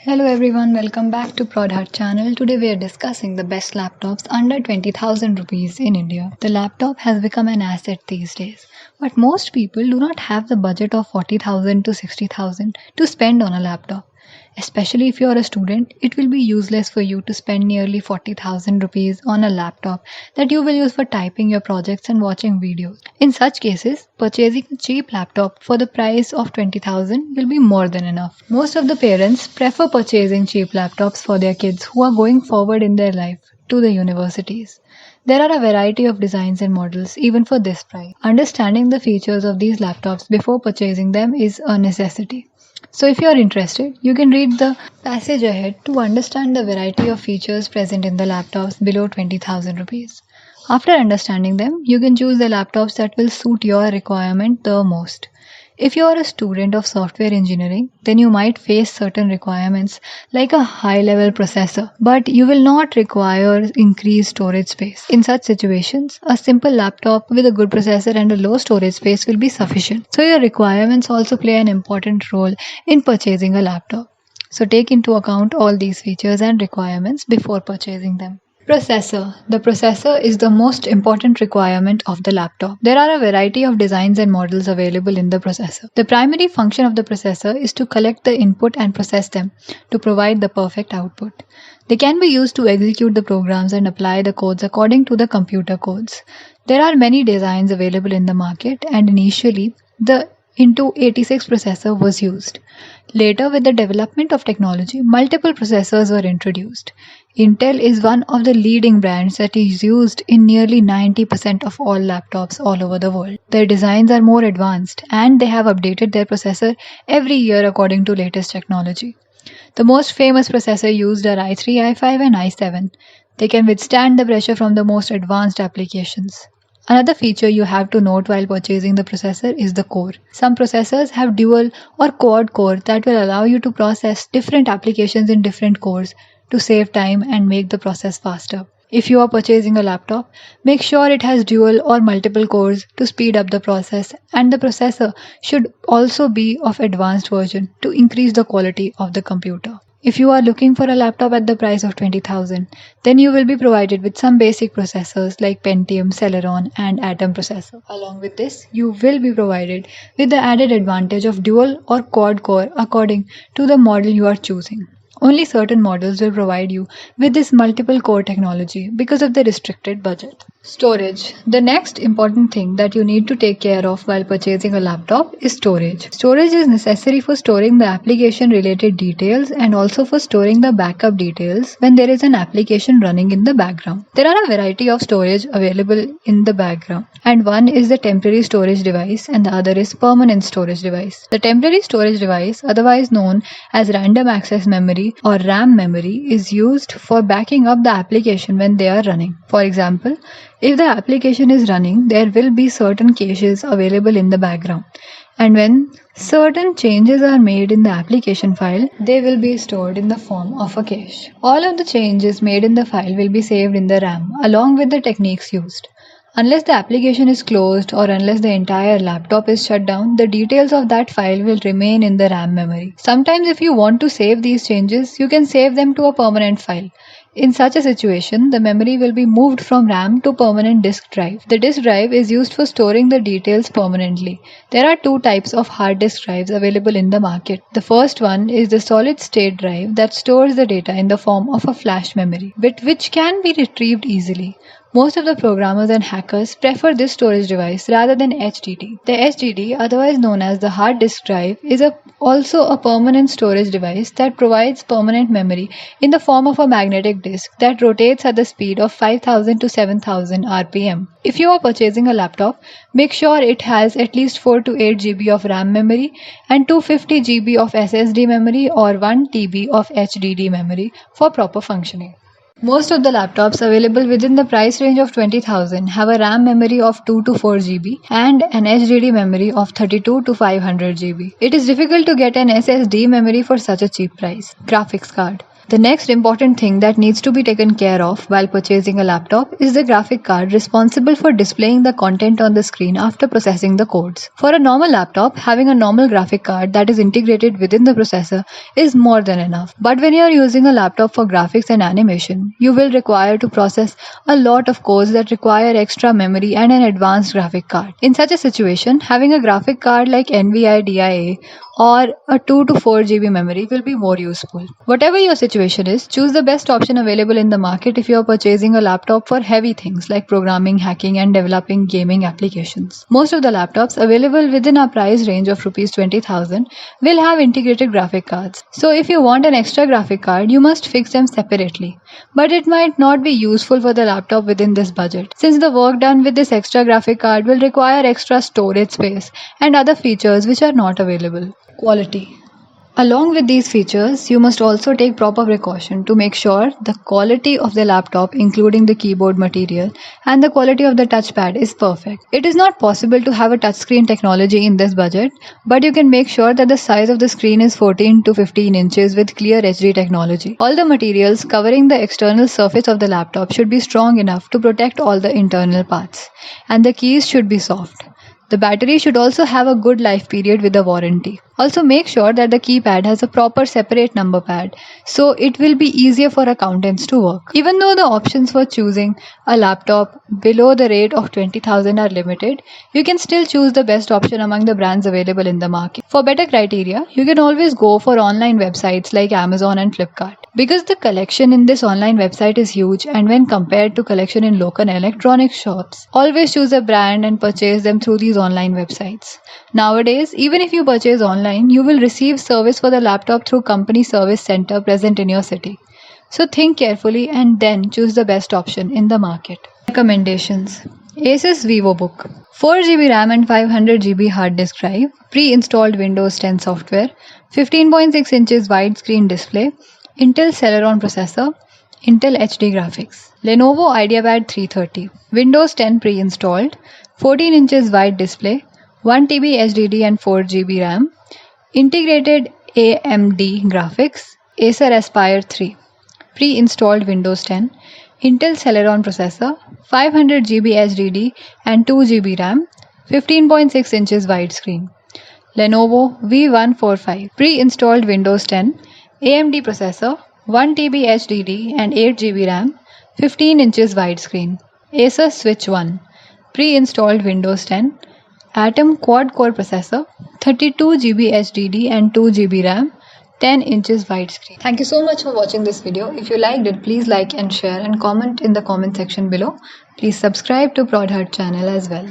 Hello everyone, welcome back to Prodhart channel. Today we are discussing the best laptops under 20,000 rupees in India. The laptop has become an asset these days, but most people do not have the budget of 40,000 to 60,000 to spend on a laptop. Especially if you are a student, it will be useless for you to spend nearly 40,000 rupees on a laptop that you will use for typing your projects and watching videos. In such cases, purchasing a cheap laptop for the price of 20,000 will be more than enough. Most of the parents prefer purchasing cheap laptops for their kids who are going forward in their life to the universities. There are a variety of designs and models even for this price. Understanding the features of these laptops before purchasing them is a necessity. So if you are interested, you can read the passage ahead to understand the variety of features present in the laptops below 20,000 rupees. After understanding them, you can choose the laptops that will suit your requirement the most. If you are a student of software engineering, then you might face certain requirements like a high-level processor, but you will not require increased storage space. In such situations, a simple laptop with a good processor and a low storage space will be sufficient. So your requirements also play an important role in purchasing a laptop. So take into account all these features and requirements before purchasing them. Processor. The processor is the most important requirement of the laptop. There are a variety of designs and models available in the processor. The primary function of the processor is to collect the input and process them to provide the perfect output. They can be used to execute the programs and apply the codes according to the computer codes. There are many designs available in the market, and initially the Intel 86 processor was used. Later, with the development of technology, multiple processors were introduced. Intel is one of the leading brands that is used in nearly 90% of all laptops all over the world. Their designs are more advanced and they have updated their processor every year according to latest technology. The most famous processor used are i3, i5 and i7. They can withstand the pressure from the most advanced applications. Another feature you have to note while purchasing the processor is the core. Some processors have dual or quad core that will allow you to process different applications in different cores to save time and make the process faster. If you are purchasing a laptop, make sure it has dual or multiple cores to speed up the process, and the processor should also be of advanced version to increase the quality of the computer. If you are looking for a laptop at the price of 20,000, then you will be provided with some basic processors like Pentium, Celeron and Atom processor. Along with this, you will be provided with the added advantage of dual or quad core according to the model you are choosing. Only certain models will provide you with this multiple core technology because of the restricted budget. Storage. The next important thing that you need to take care of while purchasing a laptop is storage. Storage is necessary for storing the application related details and also for storing the backup details when there is an application running in the background. There are a variety of storage available in the background, and one is the temporary storage device and the other is permanent storage device. The temporary storage device, otherwise known as random access memory or RAM memory, is used for backing up the application when they are running. For example, if the application is running, there will be certain caches available in the background, and when certain changes are made in the application file, they will be stored in the form of a cache. All of the changes made in the file will be saved in the RAM along with the techniques used. Unless the application is closed or unless the entire laptop is shut down, the details of that file will remain in the RAM memory. Sometimes if you want to save these changes, you can save them to a permanent file. In such a situation, the memory will be moved from RAM to permanent disk drive. The disk drive is used for storing the details permanently. There are two types of hard disk drives available in the market. The first one is the solid state drive that stores the data in the form of a flash memory, but which can be retrieved easily. Most of the programmers and hackers prefer this storage device rather than HDD. The HDD, otherwise known as the hard disk drive, is also a permanent storage device that provides permanent memory in the form of a magnetic disk that rotates at the speed of 5000 to 7000 RPM. If you are purchasing a laptop, make sure it has at least 4 to 8 GB of RAM memory and 250 GB of SSD memory or 1 TB of HDD memory for proper functioning. Most of the laptops available within the price range of 20,000 have a RAM memory of 2 to 4 GB and an HDD memory of 32 to 500 GB. It is difficult to get an SSD memory for such a cheap price. Graphics card. The next important thing that needs to be taken care of while purchasing a laptop is the graphic card responsible for displaying the content on the screen after processing the codes. For a normal laptop, having a normal graphic card that is integrated within the processor is more than enough. But when you are using a laptop for graphics and animation, you will require to process a lot of codes that require extra memory and an advanced graphic card. In such a situation, having a graphic card like NVIDIA or a 2 to 4 GB memory will be more useful. Whatever your situation is, choose the best option available in the market if you are purchasing a laptop for heavy things like programming, hacking and developing gaming applications. Most of the laptops available within our price range of Rs 20,000 will have integrated graphic cards. So if you want an extra graphic card, you must fix them separately. But it might not be useful for the laptop within this budget, since the work done with this extra graphic card will require extra storage space and other features which are not available. Quality. Along with these features, you must also take proper precaution to make sure the quality of the laptop, including the keyboard material and the quality of the touchpad, is perfect. It is not possible to have a touchscreen technology in this budget, but you can make sure that the size of the screen is 14 to 15 inches with clear HD technology. All the materials covering the external surface of the laptop should be strong enough to protect all the internal parts, and the keys should be soft. The battery should also have a good life period with a warranty. Also make sure that the keypad has a proper separate number pad so it will be easier for accountants to work. Even though the options for choosing a laptop below the rate of 20,000 are limited, you can still choose the best option among the brands available in the market. For better criteria, you can always go for online websites like Amazon and Flipkart. Because the collection in this online website is huge and when compared to collection in local electronics shops, always choose a brand and purchase them through these online websites. Nowadays, even if you purchase online, you will receive service for the laptop through company service center present in your city. So think carefully and then choose the best option in the market. Recommendations. Asus VivoBook. 4 GB RAM and 500 GB hard disk drive, pre-installed Windows 10 software, 15.6 inches widescreen display, Intel Celeron processor, Intel HD graphics. Lenovo IdeaPad 330. Windows 10 pre-installed, 14 inches wide display, 1 TB HDD and 4 GB RAM, integrated AMD graphics, Acer Aspire 3. Pre-installed Windows 10, Intel Celeron processor, 500 GB HDD and 2 GB RAM, 15.6 inches widescreen. Lenovo V145. Pre-installed Windows 10, AMD processor, 1 TB HDD and 8 GB RAM, 15 inches widescreen. Acer Switch 1. Pre-installed Windows 10, Atom quad-core processor, 32 GB HDD and 2 GB RAM, 10 inches widescreen. Thank you so much for watching this video. If you liked it, please like and share and comment in the comment section below. Please subscribe to ProdHeart channel as well.